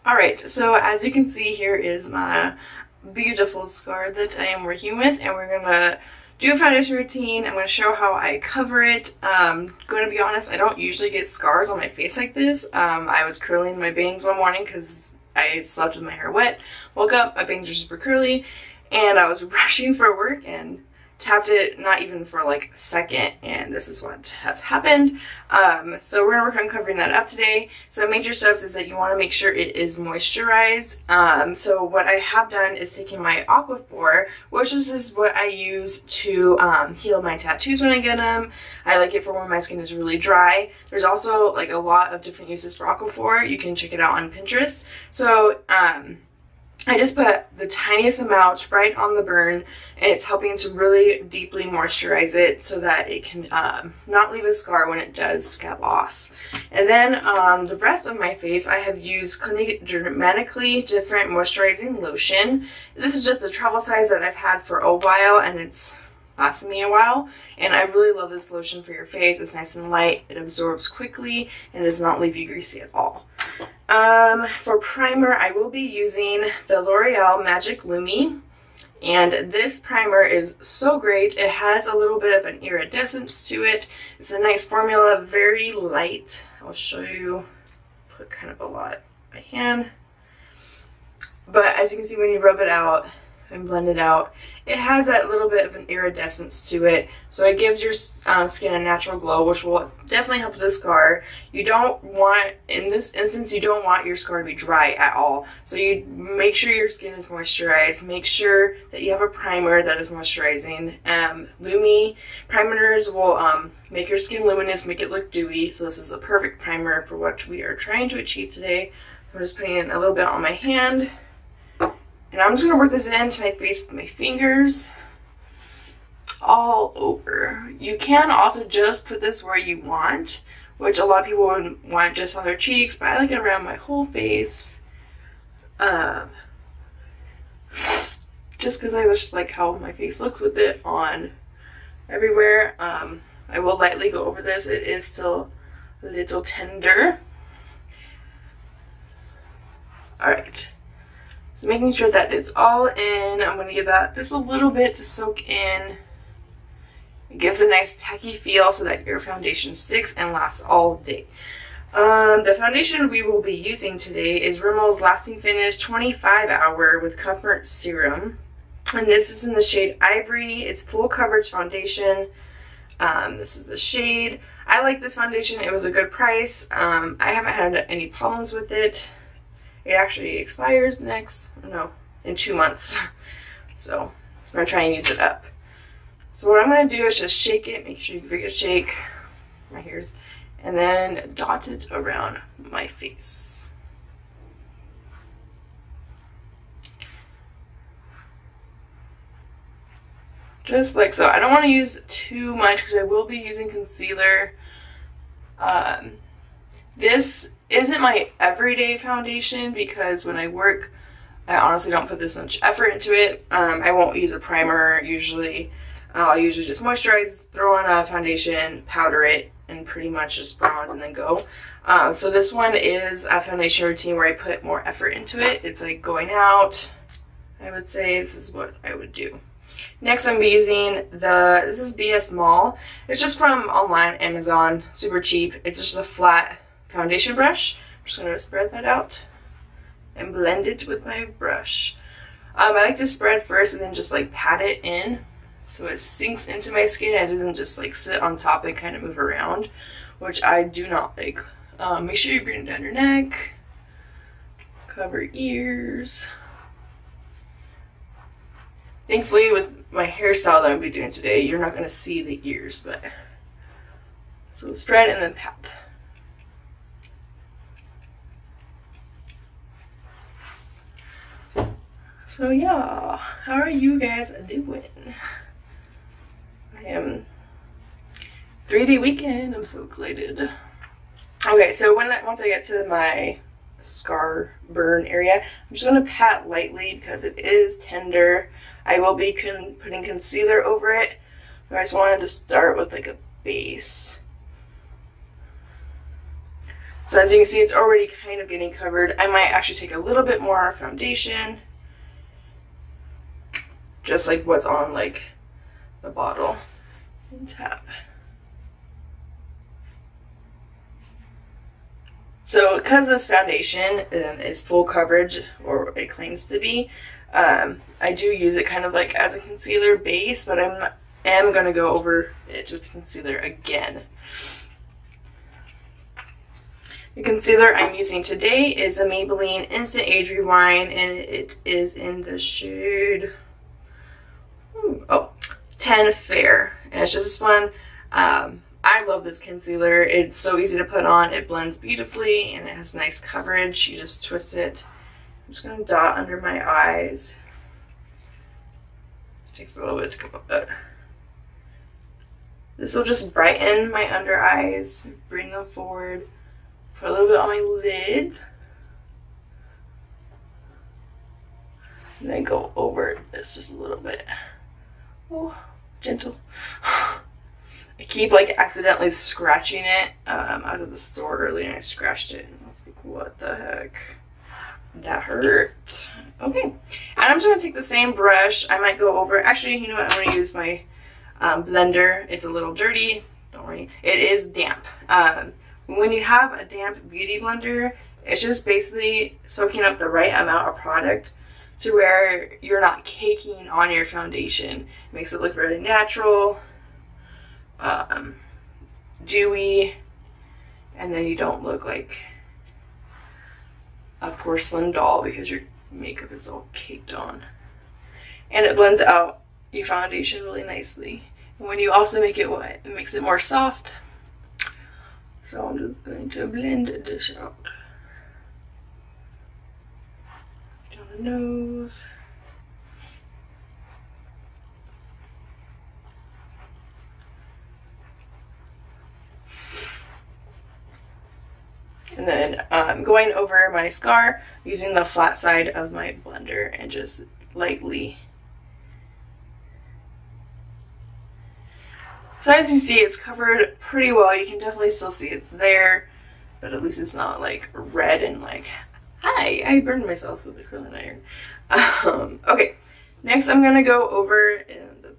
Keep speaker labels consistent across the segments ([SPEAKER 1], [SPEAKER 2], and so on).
[SPEAKER 1] Alright, so as you can see, here is my beautiful scar that I am working with, and we're gonna do a foundation routine. I'm gonna show how I cover it. Going to be honest, I don't usually get scars on my face like this. I was curling my bangs one morning because I slept with my hair wet. Woke up, my bangs were super curly, and I was rushing for work and tapped it not even for like a second, and this is what has happened. So we're gonna work on covering that up today. So major steps is that you want to make sure it is moisturized. So what I have done is taking my Aquaphor, which is what I use to heal my tattoos when I get them. I like it for when my skin is really dry. There's also like a lot of different uses for Aquaphor. You can check it out on Pinterest. So I just put the tiniest amount right on the burn, and it's helping to really deeply moisturize it so that it can not leave a scar when it does scab off. And then on the rest of my face, I have used Clinique Dramatically Different Moisturizing Lotion. This is just a travel size that I've had for a while, and it's lasted me a while, and I really love this lotion for your face. It's nice and light, it absorbs quickly, and does not leave you greasy at all. For primer, I will be using the L'Oreal Magic Lumi, and this primer is so great. It has a little bit of an iridescence to it. It's a nice formula, very light. I'll show you, put kind of a lot on my hand. But as you can see, when you rub it out and blend it out, it has that little bit of an iridescence to it, so it gives your skin a natural glow, which will definitely help with the scar. You don't want, in this instance, you don't want your scar to be dry at all, so you make sure your skin is moisturized. Make sure that you have a primer that is moisturizing. Lumi primers will make your skin luminous, make it look dewy, so this is a perfect primer for what we are trying to achieve today. I'm just putting a little bit on my hand. And I'm just going to work this into my face with my fingers all over. You can also just put this where you want, which a lot of people would want just on their cheeks, but I like it around my whole face. Just because I just like how my face looks with it on everywhere. I will lightly go over this. It is still a little tender. Alright. So making sure that it's all in, I'm going to give that just a little bit to soak in. It gives a nice tacky feel so that your foundation sticks and lasts all day. The foundation we will be using today is Rimmel's Lasting Finish 25 Hour with Comfort Serum. And this is in the shade Ivory. It's full coverage foundation. This is the shade. I like this foundation. It was a good price. I haven't had any problems with it. It actually expires in 2 months. So I'm going to try and use it up. So what I'm going to do is just shake it, make sure you give it a shake, my hairs, and then dot it around my face. Just like so. I don't want to use too much because I will be using concealer. This isn't my everyday foundation because when I work, I honestly don't put this much effort into it. I won't use a primer usually. I'll usually just moisturize, throw on a foundation, powder it, and pretty much just bronze and then go. So this one is a foundation routine where I put more effort into it. It's like going out, I would say this is what I would do. Next I'm using this is BS Mall. It's just from online, Amazon, super cheap. It's just a flat foundation brush. I'm just going to spread that out and blend it with my brush. I like to spread first and then just like pat it in so it sinks into my skin and it doesn't just like sit on top and kind of move around, which I do not like. Make sure you bring it down your neck, cover ears. Thankfully with my hairstyle that I'm going to be doing today, you're not going to see the ears, but so spread and then pat. So yeah, how are you guys doing? I am 3-day weekend. I'm so excited. Okay, so once I get to my scar burn area, I'm just gonna pat lightly because it is tender. I will be putting concealer over it, but I just wanted to start with like a base. So as you can see, it's already kind of getting covered. I might actually take a little bit more foundation, just like what's on like the bottle, and tap. So because this foundation is full coverage, or it claims to be, I do use it kind of like as a concealer base, but I am going to go over it with concealer again. The concealer I'm using today is a Maybelline Instant Age Rewind, and it is in the shade 10 Fair. And it's just this one. I love this concealer. It's so easy to put on. It blends beautifully, and it has nice coverage. You just twist it. I'm just going to dot under my eyes. It takes a little bit to come up, but this will just brighten my under eyes, bring them forward. Put a little bit on my lid, and then go over this just a little bit. Oh, gentle. I keep like accidentally scratching it. I was at the store earlier and I scratched it, and I was like, what the heck? That hurt. Okay, and I'm just gonna take the same brush. I might go over, actually, you know what? I'm gonna use my blender. It's a little dirty. Don't worry. It is damp. When you have a damp beauty blender, it's just basically soaking up the right amount of product to where you're not caking on your foundation. It makes it look really natural, dewy, and then you don't look like a porcelain doll because your makeup is all caked on. And it blends out your foundation really nicely. And when you also make it wet, it makes it more soft. So I'm just going to blend this out. Down the nose. And then going over my scar using the flat side of my blender and just lightly. So as you see, it's covered pretty well. You can definitely still see it's there, but at least it's not like red and like, hi, I burned myself with a curling iron. Okay, next I'm gonna go over, and the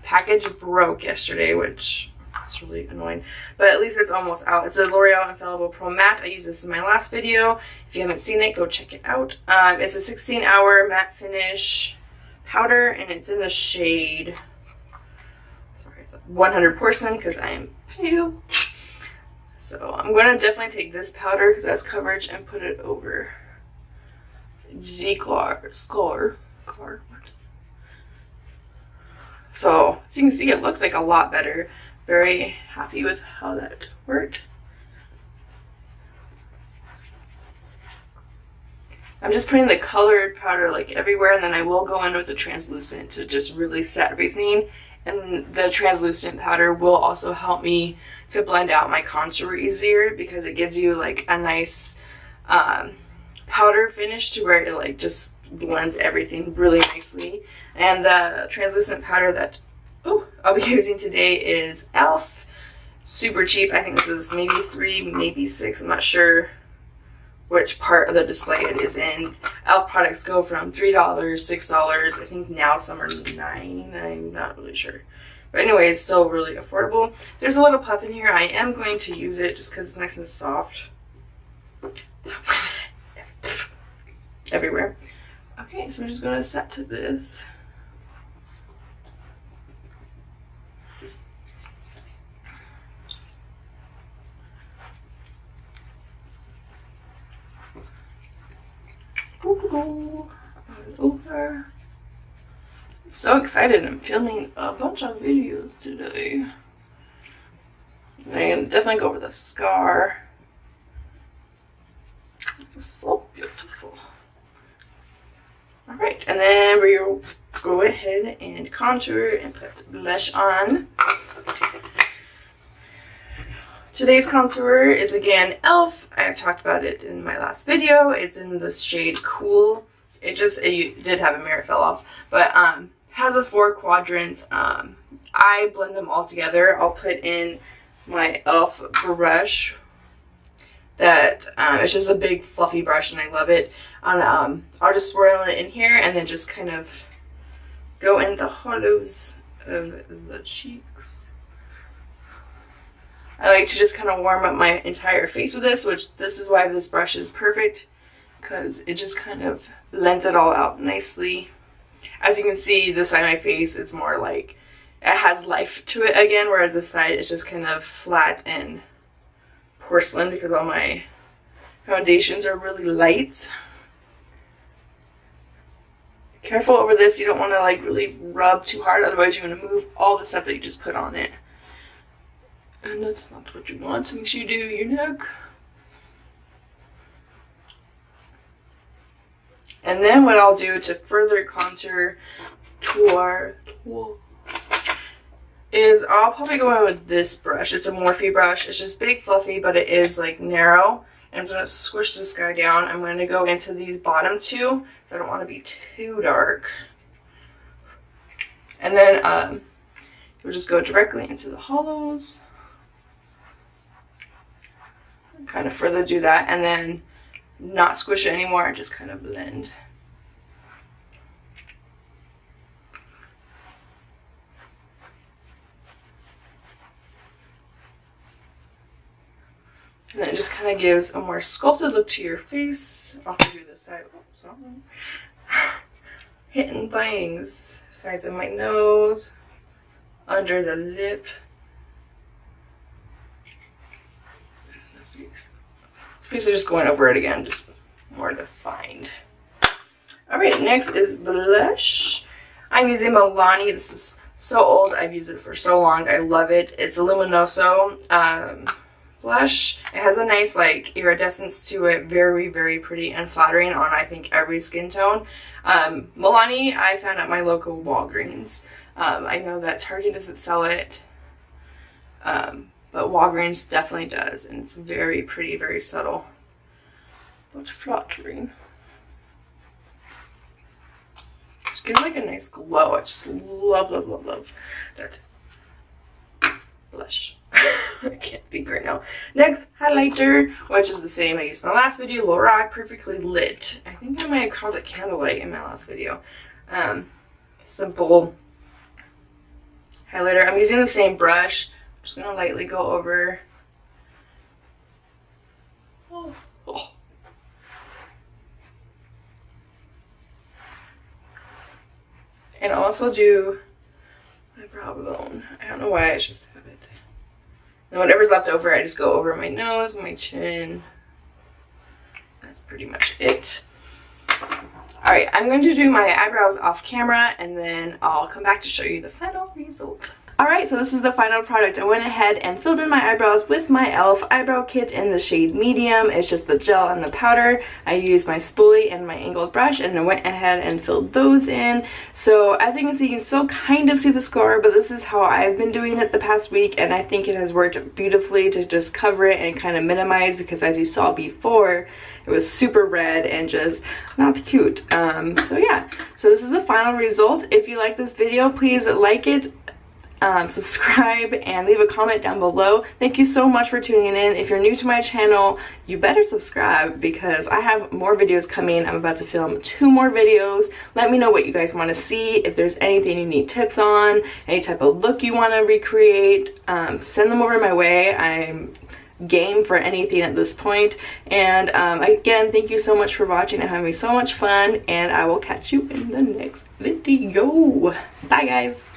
[SPEAKER 1] package broke yesterday, which is really annoying, but at least it's almost out. It's a L'Oreal Infallible Pro Matte. I used this in my last video. If you haven't seen it, go check it out. It's a 16-hour matte finish powder, and it's in the shade 100 porcelain because I am pale. So I'm going to definitely take this powder because it has coverage and put it over scar. So as you can see, it looks like a lot better. Very happy with how that worked. I'm just putting the colored powder like everywhere, and then I will go in with the translucent to just really set everything. And the translucent powder will also help me to blend out my contour easier because it gives you like a nice powder finish to where it like just blends everything really nicely. And the translucent powder that I'll be using today is e.l.f. Super cheap. I think this is maybe $3, maybe $6. I'm not sure which part of the display it is in. e.l.f. products go from $3, $6. I think now some are $9. I'm not really sure. But anyway, it's still really affordable. There's a little puff in here. I am going to use it just because it's nice and soft. Everywhere. Okay, so I'm just going to set to this. Over. I'm so excited. I'm filming a bunch of videos today. I'm going to definitely go over the scar. It's so beautiful. Alright, and then we'll go ahead and contour and put blush on. Today's contour is again e.l.f. I've talked about it in my last video. It's in the shade Cool. It did have a mirror, fell off, but has a 4 quadrants. I blend them all together. I'll put in my e.l.f. brush that it's just a big fluffy brush and I love it. And I'll just swirl it in here and then just kind of go in the hollows of the cheeks. I like to just kind of warm up my entire face with this, which this is why this brush is perfect, because it just kind of blends it all out nicely. As you can see, this side of my face, it's more like it has life to it again, whereas this side is just kind of flat and porcelain because all my foundations are really light. Careful over this, you don't want to like really rub too hard, otherwise you're going to move all the stuff that you just put on it. And that's not what you want, so make sure you do your neck. And then what I'll do to further contour is I'll probably go in with this brush. It's a Morphe brush. It's just big, fluffy, but it is like narrow. And I'm going to squish this guy down. I'm going to go into these bottom two, because I don't want to be too dark. And then you'll just go directly into the hollows. Kind of further do that, and then not squish it anymore and just kind of blend. And then it just kind of gives a more sculpted look to your face. I'll also do this side. Oh, sorry. Hitting things. Sides of my nose, under the lip. Basically just going over it again, just more defined. Alright, next is blush. I'm using Milani. This is so old. I've used it for so long. I love it. It's a Luminoso blush. It has a nice like iridescence to it. Very, very pretty and flattering on I think every skin tone. Milani I found at my local Walgreens. I know that Target doesn't sell it. But Walgreens definitely does, and it's very pretty, very subtle, but flattering. It gives like a nice glow. I just love, love, love, love that blush. I can't think right now. Next, highlighter, which is the same I used in my last video, Lorac Perfectly Lit. I think I might have called it Candlelight in my last video. Simple highlighter. I'm using the same brush. I'm just gonna lightly go over. And also do my brow bone. I don't know why I just have it. And whatever's left over, I just go over my nose, my chin. That's pretty much it. Alright, I'm going to do my eyebrows off camera and then I'll come back to show you the final result. Alright, so this is the final product. I went ahead and filled in my eyebrows with my e.l.f. eyebrow kit in the shade medium. It's just the gel and the powder. I used my spoolie and my angled brush and I went ahead and filled those in. So as you can see, you can still kind of see the scar, but this is how I've been doing it the past week and I think it has worked beautifully to just cover it and kind of minimize, because as you saw before, it was super red and just not cute. So yeah, so this is the final result. If you like this video, please like it. Subscribe and leave a comment down below. Thank you so much for tuning in. If you're new to my channel, you better subscribe because I have more videos coming. I'm about to film 2 more videos. Let me know what you guys want to see. If there's anything you need tips on, any type of look you want to recreate, send them over my way. I'm game for anything at this point. And again, thank you so much for watching and having so much fun, and I will catch you in the next video. Bye guys.